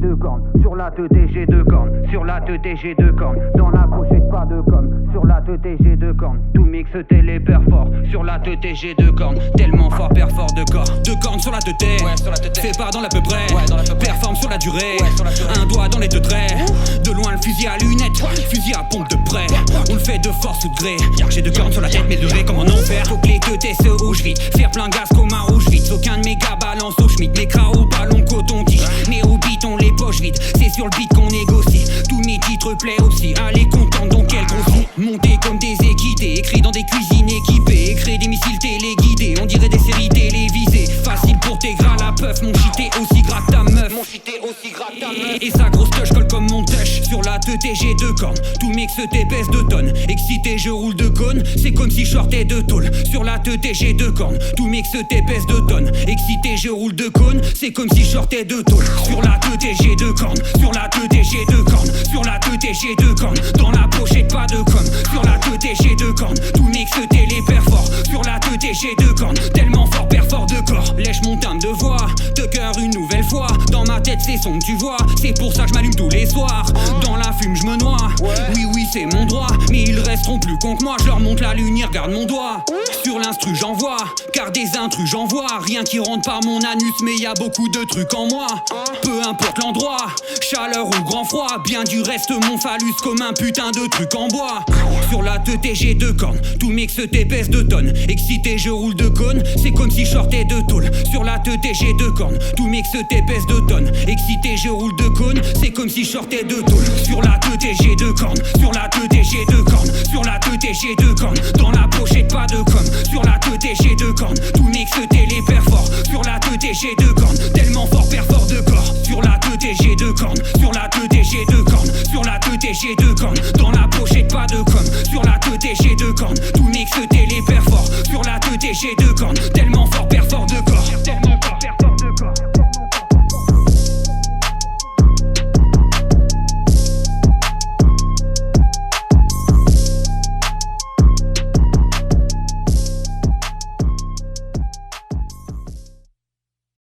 2 cornes, sur la 2DG 2 cornes, sur la 2DG 2 cornes, dans la pochette pas de com, sur la 2DG 2 cornes, tout mix télé fort, sur la 2DG 2 cornes, tellement fort fort de corps, 2 cornes sur la 2T, ouais, sur la 2T. fais pas dans l'à peu près, ouais, dans l'à peu près. Performe sur la durée, ouais, sur la durée. Un doigt dans les 2 traits, de loin le fusil à lunettes, fusil à pompe de près, on le fait de force ou de gré, j'ai 2 cornes sur la tête mais le ré comme en enfer, faut que les 2 T se rouge vite, faire plein gaz comme un rouge vite, aucun de mes gars balance au schmitt, mes cras au ballon coton tige, mes roubies ont les poches vides, c'est sur le beat qu'on négocie, tous mes titres plaît aussi, allez content donc elle grossit, monter comme des équités, écrit dans des cuisines équipées, écrit des missiles téléguidés, on dirait des séries télévisées, facile pour tes gras la puff, mon shit est aussi gras que ta meuf, mon shit est aussi gras que ta meuf, et sa grosse touche colle comme mon touch, sur la 2T j'ai 2 cornes, tout mix t'épaisse 2 tonnes, excité je roule de cône, c'est comme si je sortais de tôle, sur la 2T j'ai 2 cornes, tout mix t'épaisse 2 tonnes, excité je roule de cône, c'est comme si je sortais de tôle, sur la 2T j'ai 2 cornes, sur la 2T j'ai 2 cornes, sur la 2T j'ai 2 cornes, dans la pochette pas de com, sur la 2T j'ai 2 cornes, tout mix télé fort, sur la 2T j'ai 2 cornes, tellement fort de corps, lèche mon timbre de voix, de cœur une nouvelle fois, dans ma tête c'est sombre tu vois, c'est pour ça que je m'allume tous les soirs, dans la fume je me noie, oui c'est mon droit, mais ils resteront plus cons que moi, je leur montre la lune, ils regardent mon doigt, sur l'instru j'envoie, car des intrus j'envoie, rien qui rentre par mon anus, mais y a beaucoup de trucs en moi, peu importe l'endroit, chaleur ou grand froid, bien du reste mon phallus comme un putain de truc en bois, sur la 2T j'ai 2 cornes, tout mix t'épaisse 2 tonnes, excité je roule de cône, c'est comme si je sortais de tôle, sur la 2T j'ai 2 cornes, tout mix t'épaisse 2 tonnes, excité je roule de cône, c'est comme si je sortais de tôle, sur la 2T j'ai 2 cornes, sur la 2T j'ai 2 cornes, sur la 2T j'ai 2 cornes, dans la pochette pas de com, sur la 2T j'ai 2 cornes, tout mix télé fort, sur la 2T j'ai 2 cornes, tellement fort de corps, sur la 2T j'ai 2 cornes, sur la 2T j'ai 2 cornes, sur la 2T j'ai 2 cornes, dans la pochette pas de com, sur la 2T j'ai 2 cornes, tout mix télé fort, sur la 2T j'ai 2 cornes, tellement fort de corps.